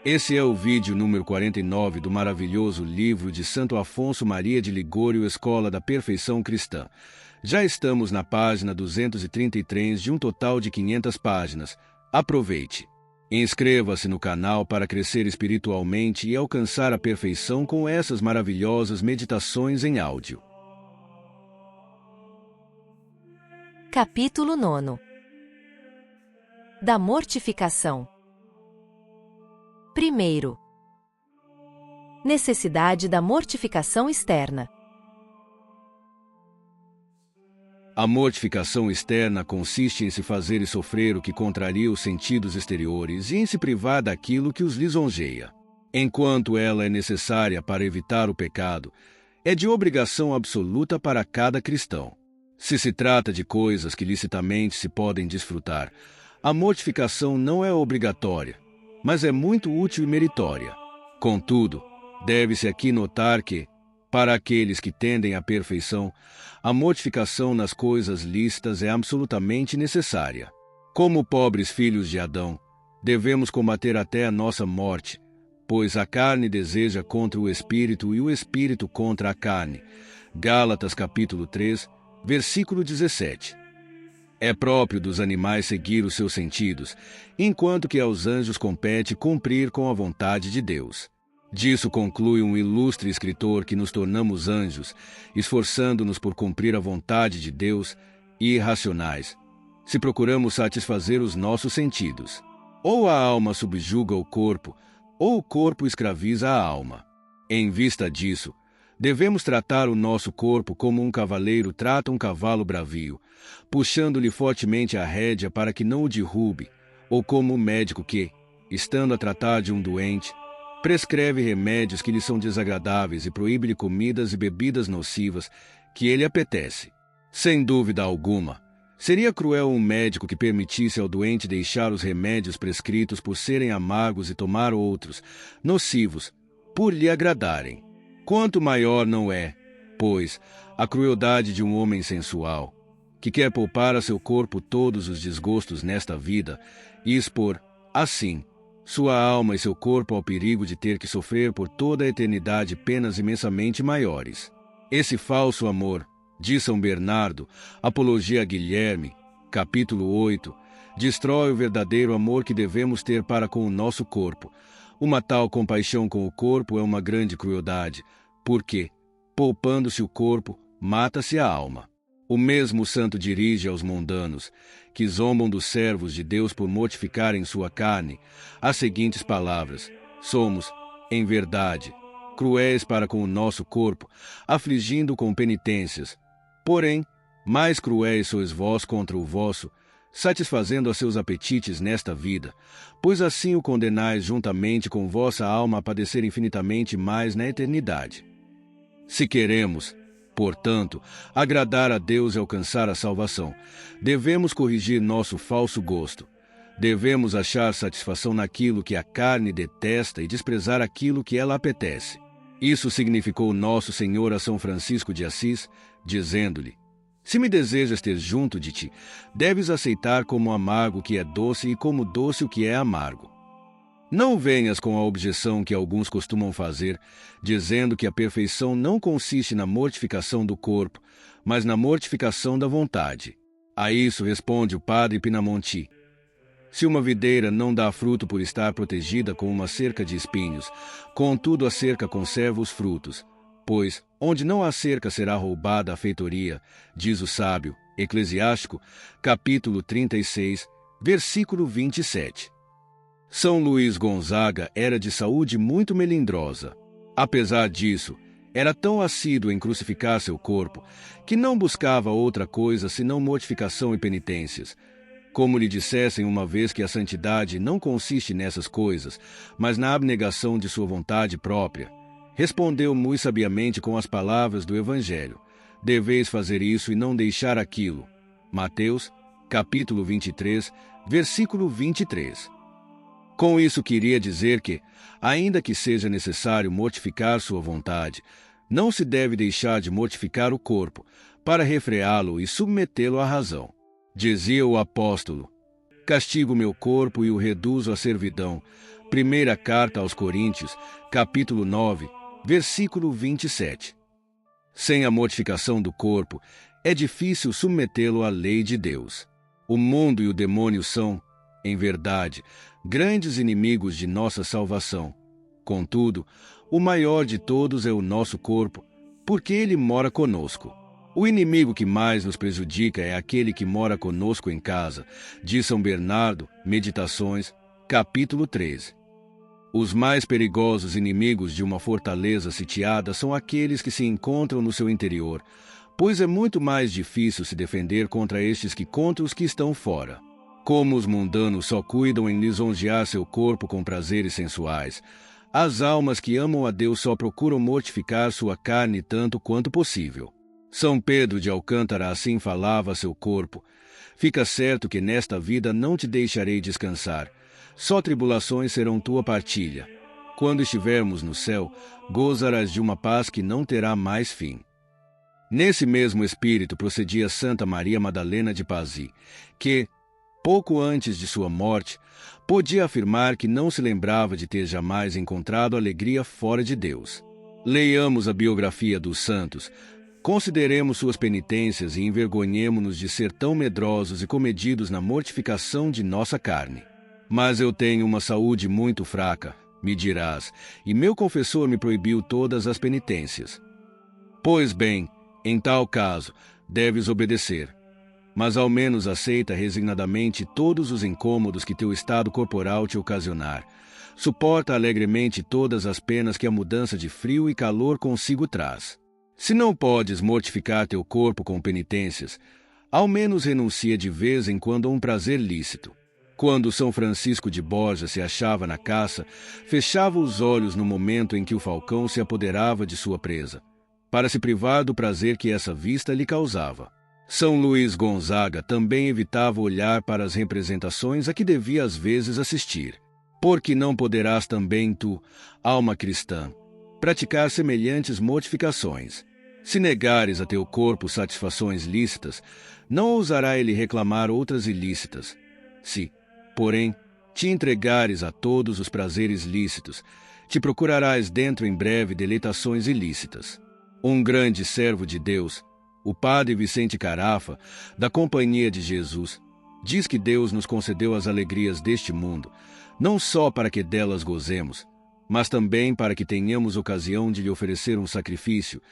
Esse é o vídeo número 49 do maravilhoso livro de Santo Afonso Maria de Ligório, Escola da Perfeição Cristã. Já estamos na página 233 de um total de 500 páginas. Aproveite! Inscreva-se no canal para crescer espiritualmente e alcançar a perfeição com essas maravilhosas meditações em áudio. Capítulo 9. Da mortificação. Primeiro, necessidade da mortificação externa. A mortificação externa consiste em se fazer sofrer o que contraria os sentidos exteriores e em se privar daquilo que os lisonjeia. Enquanto ela é necessária para evitar o pecado, é de obrigação absoluta para cada cristão. Se se trata de coisas que licitamente se podem desfrutar, a mortificação não é obrigatória, mas é muito útil e meritória. Contudo, deve-se aqui notar que, para aqueles que tendem à perfeição, a mortificação nas coisas lícitas é absolutamente necessária. Como pobres filhos de Adão, devemos combater até a nossa morte, pois a carne deseja contra o espírito e o espírito contra a carne. Gálatas capítulo 3, versículo 17. É próprio dos animais seguir os seus sentidos, enquanto que aos anjos compete cumprir com a vontade de Deus. Disso conclui um ilustre escritor que nos tornamos anjos, esforçando-nos por cumprir a vontade de Deus, e irracionais, se procuramos satisfazer os nossos sentidos. Ou a alma subjuga o corpo, ou o corpo escraviza a alma. Em vista disso, devemos tratar o nosso corpo como um cavaleiro trata um cavalo bravio, puxando-lhe fortemente a rédea para que não o derrube, ou como um médico que, estando a tratar de um doente, prescreve remédios que lhe são desagradáveis e proíbe-lhe comidas e bebidas nocivas que ele apetece. Sem dúvida alguma, seria cruel um médico que permitisse ao doente deixar os remédios prescritos por serem amargos e tomar outros, nocivos, por lhe agradarem. Quanto maior não é, pois, a crueldade de um homem sensual, que quer poupar a seu corpo todos os desgostos nesta vida e expor, assim, sua alma e seu corpo ao perigo de ter que sofrer por toda a eternidade penas imensamente maiores. Esse falso amor, diz São Bernardo, Apologia a Guilherme, capítulo 8, destrói o verdadeiro amor que devemos ter para com o nosso corpo. Uma tal compaixão com o corpo é uma grande crueldade, porque, poupando-se o corpo, mata-se a alma. O mesmo santo dirige aos mundanos, que zombam dos servos de Deus por mortificarem sua carne, as seguintes palavras: somos, em verdade, cruéis para com o nosso corpo, afligindo com penitências. Porém, mais cruéis sois vós contra o vosso, satisfazendo a seus apetites nesta vida, pois assim o condenais juntamente com vossa alma a padecer infinitamente mais na eternidade. Se queremos, portanto, agradar a Deus e alcançar a salvação, devemos corrigir nosso falso gosto. Devemos achar satisfação naquilo que a carne detesta e desprezar aquilo que ela apetece. Isso significou nosso Senhor a São Francisco de Assis, dizendo-lhe: se me desejas ter junto de ti, deves aceitar como amargo o que é doce e como doce o que é amargo. Não venhas com a objeção que alguns costumam fazer, dizendo que a perfeição não consiste na mortificação do corpo, mas na mortificação da vontade. A isso responde o padre Pinamonti: se uma videira não dá fruto por estar protegida com uma cerca de espinhos, contudo a cerca conserva os frutos, pois, onde não há cerca será roubada a feitoria, diz o sábio, Eclesiástico, capítulo 36, versículo 27. São Luís Gonzaga era de saúde muito melindrosa. Apesar disso, era tão assíduo em crucificar seu corpo, que não buscava outra coisa senão mortificação e penitências. Como lhe dissessem uma vez que a santidade não consiste nessas coisas, mas na abnegação de sua vontade própria, respondeu muito sabiamente com as palavras do Evangelho: deveis fazer isso e não deixar aquilo. Mateus, capítulo 23, versículo 23. Com isso queria dizer que, ainda que seja necessário mortificar sua vontade, não se deve deixar de mortificar o corpo, para refreá-lo e submetê-lo à razão. Dizia o apóstolo: Castigo meu corpo e o reduzo à servidão. Primeira carta aos Coríntios, capítulo 9, versículo 27. Sem a mortificação do corpo, é difícil submetê-lo à lei de Deus. O mundo e o demônio são, em verdade, grandes inimigos de nossa salvação. Contudo, o maior de todos é o nosso corpo, porque ele mora conosco. O inimigo que mais nos prejudica é aquele que mora conosco em casa, diz São Bernardo, Meditações, capítulo 13. Os mais perigosos inimigos de uma fortaleza sitiada são aqueles que se encontram no seu interior, pois é muito mais difícil se defender contra estes que contra os que estão fora. Como os mundanos só cuidam em lisonjear seu corpo com prazeres sensuais, as almas que amam a Deus só procuram mortificar sua carne tanto quanto possível. São Pedro de Alcântara assim falava a seu corpo: fica certo que nesta vida não te deixarei descansar. Só tribulações serão tua partilha. Quando estivermos no céu, gozarás de uma paz que não terá mais fim. Nesse mesmo espírito procedia Santa Maria Madalena de Pazzi, que, pouco antes de sua morte, podia afirmar que não se lembrava de ter jamais encontrado alegria fora de Deus. Leiamos a biografia dos santos, consideremos suas penitências e envergonhemo-nos de ser tão medrosos e comedidos na mortificação de nossa carne. Mas eu tenho uma saúde muito fraca, me dirás, e meu confessor me proibiu todas as penitências. Pois bem, em tal caso, deves obedecer. Mas ao menos aceita resignadamente todos os incômodos que teu estado corporal te ocasionar. Suporta alegremente todas as penas que a mudança de frio e calor consigo traz. Se não podes mortificar teu corpo com penitências, ao menos renuncia de vez em quando a um prazer lícito. Quando São Francisco de Borja se achava na caça, fechava os olhos no momento em que o falcão se apoderava de sua presa, para se privar do prazer que essa vista lhe causava. São Luís Gonzaga também evitava olhar para as representações a que devia às vezes assistir. Porque não poderás também tu, alma cristã, praticar semelhantes mortificações. Se negares a teu corpo satisfações lícitas, não ousará ele reclamar outras ilícitas. Se, porém, te entregares a todos os prazeres lícitos, te procurarás dentro em breve deleitações ilícitas. Um grande servo de Deus, o padre Vicente Carafa, da Companhia de Jesus, diz que Deus nos concedeu as alegrias deste mundo, não só para que delas gozemos, mas também para que tenhamos ocasião de lhe oferecer um sacrifício,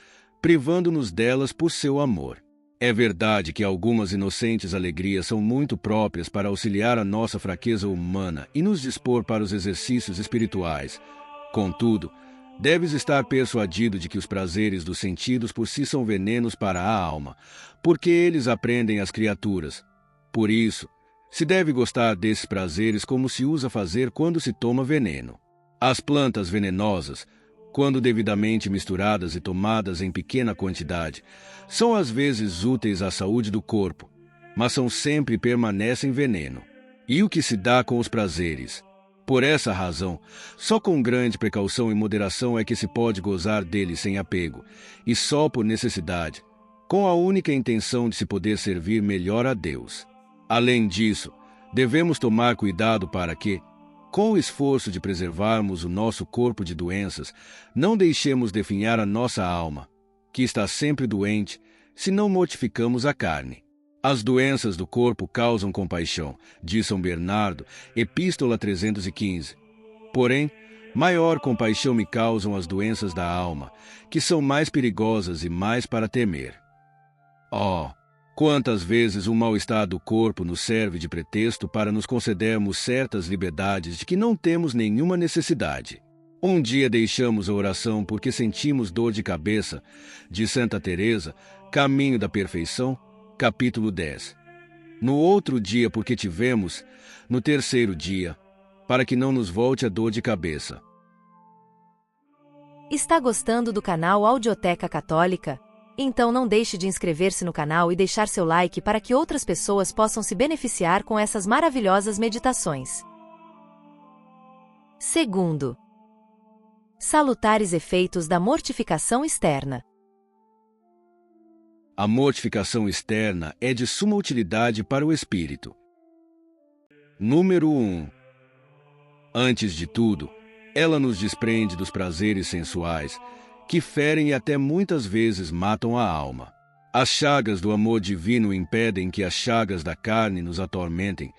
privando-nos delas por seu amor. É verdade que algumas inocentes alegrias são muito próprias para auxiliar a nossa fraqueza humana e nos dispor para os exercícios espirituais. Contudo, deves estar persuadido de que os prazeres dos sentidos por si são venenos para a alma, porque eles aprendem as criaturas. Por isso, se deve gostar desses prazeres como se usa fazer quando se toma veneno. As plantas venenosas, quando devidamente misturadas e tomadas em pequena quantidade, são às vezes úteis à saúde do corpo, mas são sempre e permanecem veneno. E o que se dá com os prazeres? Por essa razão, só com grande precaução e moderação é que se pode gozar deles sem apego, e só por necessidade, com a única intenção de se poder servir melhor a Deus. Além disso, devemos tomar cuidado para que, com o esforço de preservarmos o nosso corpo de doenças, não deixemos definhar a nossa alma, que está sempre doente, se não mortificamos a carne. As doenças do corpo causam compaixão, diz São Bernardo, Epístola 315. Porém, maior compaixão me causam as doenças da alma, que são mais perigosas e mais para temer. Oh, quantas vezes o mal-estar do corpo nos serve de pretexto para nos concedermos certas liberdades de que não temos nenhuma necessidade. Um dia deixamos a oração porque sentimos dor de cabeça, de Santa Teresa, Caminho da Perfeição, capítulo 10. No outro dia porque tivemos, no terceiro dia, para que não nos volte a dor de cabeça. Está gostando do canal Audioteca Católica? Então não deixe de inscrever-se no canal e deixar seu like para que outras pessoas possam se beneficiar com essas maravilhosas meditações. Segundo, salutares efeitos da mortificação externa. A mortificação externa é de suma utilidade para o espírito. Número 1. Antes de tudo, ela nos desprende dos prazeres sensuais, que ferem e até muitas vezes matam a alma. As chagas do amor divino impedem que as chagas da carne nos atormentem,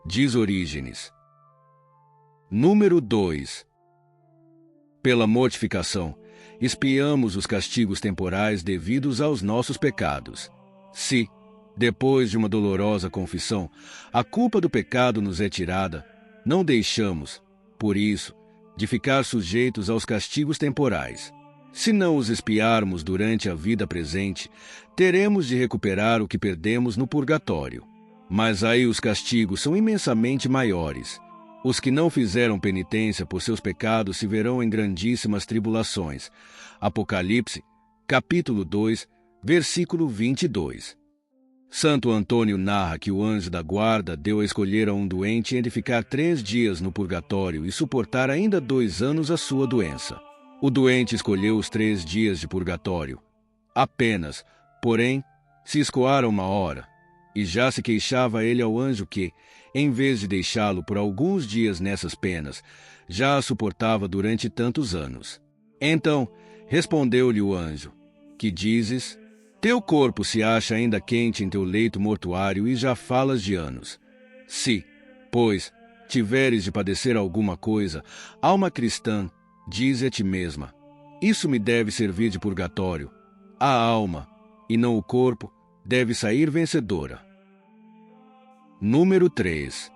diz Orígenes. Número 2. Pela mortificação, expiamos os castigos temporais devidos aos nossos pecados. Se, depois de uma dolorosa confissão, a culpa do pecado nos é tirada, não deixamos, por isso, de ficar sujeitos aos castigos temporais. Se não os expiarmos durante a vida presente, teremos de recuperar o que perdemos no purgatório. Mas aí os castigos são imensamente maiores. Os que não fizeram penitência por seus pecados se verão em grandíssimas tribulações. Apocalipse, capítulo 2, versículo 22. Santo Antônio narra que o anjo da guarda deu a escolher a um doente entre ficar 3 dias no purgatório e suportar ainda 2 anos a sua doença. O doente escolheu os 3 dias de purgatório. Apenas, porém, se escoara 1 hora, e já se queixava ele ao anjo que, em vez de deixá-lo por alguns dias nessas penas, já a suportava durante tantos anos. Então, respondeu-lhe o anjo: Que dizes? Teu corpo se acha ainda quente em teu leito mortuário e já falas de anos. Se, pois, tiveres de padecer alguma coisa, alma cristã, dize a ti mesma: isso me deve servir de purgatório. A alma, e não o corpo, deve sair vencedora. Número 3.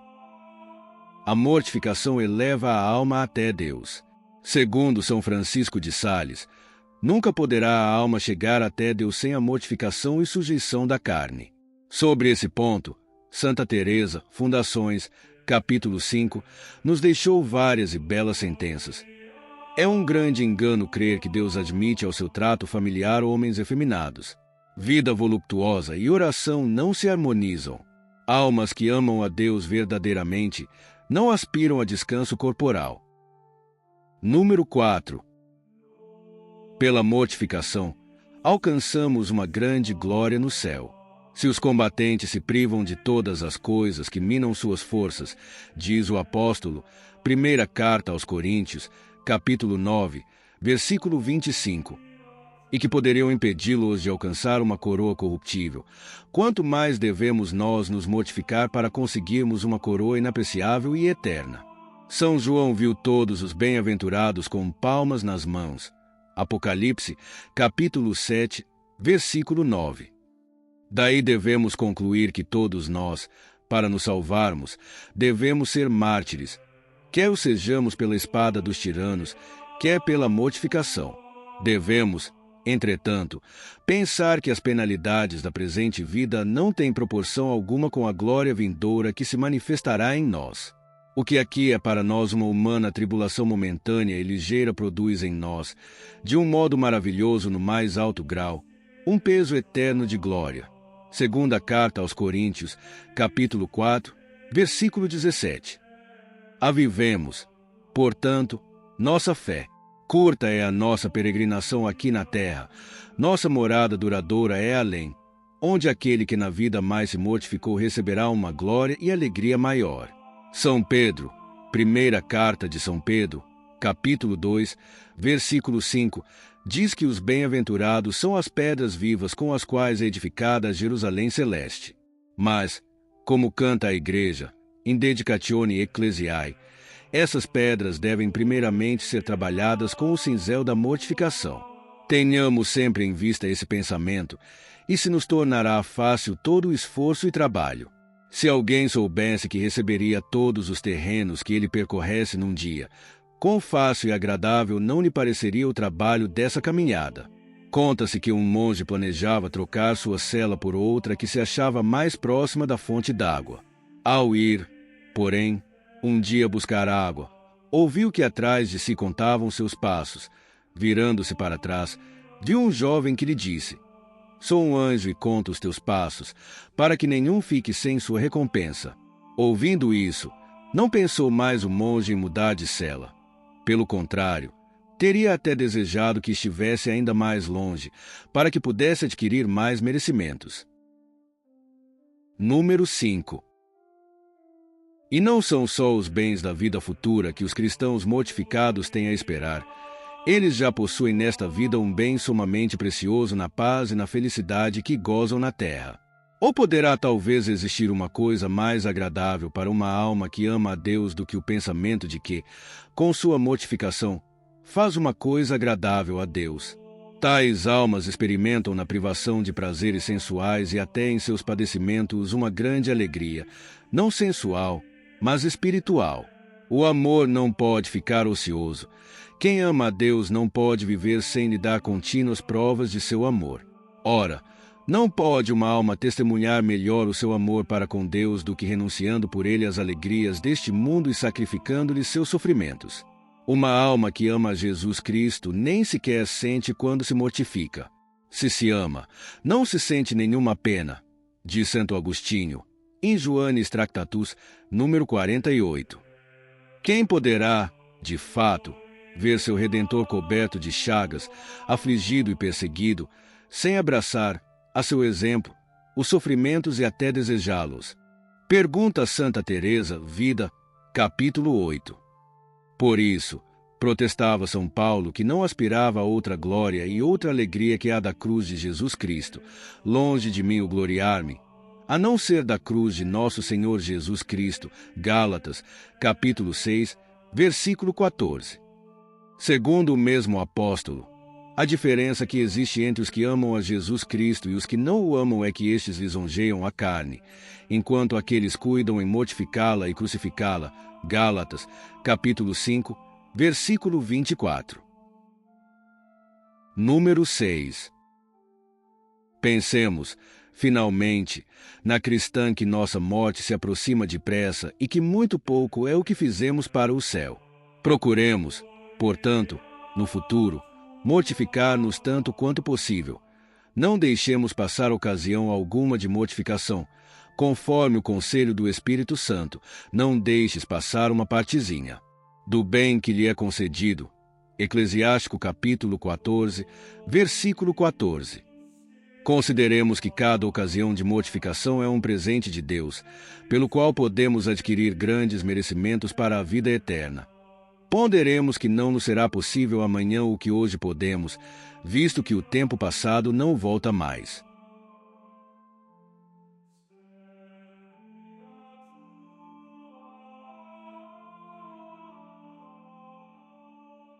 A mortificação eleva a alma até Deus. Segundo São Francisco de Sales, nunca poderá a alma chegar até Deus sem a mortificação e sujeição da carne. Sobre esse ponto, Santa Teresa, Fundações, capítulo 5, nos deixou várias e belas sentenças. É um grande engano crer que Deus admite ao seu trato familiar homens efeminados. Vida voluptuosa e oração não se harmonizam. Almas que amam a Deus verdadeiramente não aspiram a descanso corporal. Número 4. Pela mortificação, alcançamos uma grande glória no céu. Se os combatentes se privam de todas as coisas que minam suas forças, diz o apóstolo, primeira carta aos Coríntios, capítulo 9, versículo 25, e que poderiam impedi-los de alcançar uma coroa corruptível, quanto mais devemos nós nos mortificar para conseguirmos uma coroa inapreciável e eterna. São João viu todos os bem-aventurados com palmas nas mãos. Apocalipse, capítulo 7, versículo 9. Daí devemos concluir que todos nós, para nos salvarmos, devemos ser mártires, quer o sejamos pela espada dos tiranos, quer pela mortificação. Devemos, entretanto, pensar que as penalidades da presente vida não têm proporção alguma com a glória vindoura que se manifestará em nós. O que aqui é para nós uma humana tribulação momentânea e ligeira produz em nós, de um modo maravilhoso no mais alto grau, um peso eterno de glória. Segunda carta aos Coríntios, capítulo 4, versículo 17. Avivemos, portanto, nossa fé. Curta é a nossa peregrinação aqui na terra. Nossa morada duradoura é além, onde aquele que na vida mais se mortificou receberá uma glória e alegria maior. São Pedro, primeira carta de São Pedro, capítulo 2, versículo 5, diz que os bem-aventurados são as pedras vivas com as quais é edificada a Jerusalém celeste. Mas, como canta a Igreja, in Dedicatione Ecclesiae, essas pedras devem primeiramente ser trabalhadas com o cinzel da mortificação. Tenhamos sempre em vista esse pensamento, e se nos tornará fácil todo o esforço e trabalho. Se alguém soubesse que receberia todos os terrenos que ele percorresse num dia, quão fácil e agradável não lhe pareceria o trabalho dessa caminhada. Conta-se que um monge planejava trocar sua cela por outra que se achava mais próxima da fonte d'água. Ao ir, porém, um dia buscar água, ouviu que atrás de si contavam seus passos. Virando-se para trás, viu um jovem que lhe disse: Sou um anjo e conto os teus passos, para que nenhum fique sem sua recompensa. Ouvindo isso, não pensou mais o monge em mudar de cela. Pelo contrário, teria até desejado que estivesse ainda mais longe, para que pudesse adquirir mais merecimentos. Número 5. E não são só os bens da vida futura que os cristãos mortificados têm a esperar. Eles já possuem nesta vida um bem sumamente precioso na paz e na felicidade que gozam na terra. Ou poderá talvez existir uma coisa mais agradável para uma alma que ama a Deus do que o pensamento de que, com sua mortificação, faz uma coisa agradável a Deus? Tais almas experimentam na privação de prazeres sensuais e até em seus padecimentos uma grande alegria, não sensual, mas espiritual. O amor não pode ficar ocioso. Quem ama a Deus não pode viver sem lhe dar contínuas provas de seu amor. Ora, não pode uma alma testemunhar melhor o seu amor para com Deus do que renunciando por ele às alegrias deste mundo e sacrificando-lhe seus sofrimentos. Uma alma que ama a Jesus Cristo nem sequer sente quando se mortifica. Se ama, não se sente nenhuma pena, diz Santo Agostinho, em Joannis Tractatus, número 48. Quem poderá, de fato, ver seu Redentor coberto de chagas, afligido e perseguido, sem abraçar, a seu exemplo, os sofrimentos e até desejá-los? Pergunta Santa Teresa, Vida, capítulo 8. Por isso, protestava São Paulo que não aspirava a outra glória e outra alegria que a da cruz de Jesus Cristo, longe de mim o gloriar-me, a não ser da cruz de nosso Senhor Jesus Cristo. Gálatas, capítulo 6, versículo 14. Segundo o mesmo apóstolo, a diferença que existe entre os que amam a Jesus Cristo e os que não o amam é que estes lisonjeiam a carne, enquanto aqueles cuidam em mortificá-la e crucificá-la. Gálatas, capítulo 5, versículo 24. Número 6. Pensemos, finalmente, na cristã que nossa morte se aproxima depressa e que muito pouco é o que fizemos para o céu. Procuremos, portanto, no futuro, mortificar-nos tanto quanto possível. Não deixemos passar ocasião alguma de mortificação. Conforme o conselho do Espírito Santo, não deixes passar uma partezinha do bem que lhe é concedido. Eclesiástico capítulo 14, versículo 14. Consideremos que cada ocasião de mortificação é um presente de Deus, pelo qual podemos adquirir grandes merecimentos para a vida eterna. Ponderemos que não nos será possível amanhã o que hoje podemos, visto que o tempo passado não volta mais.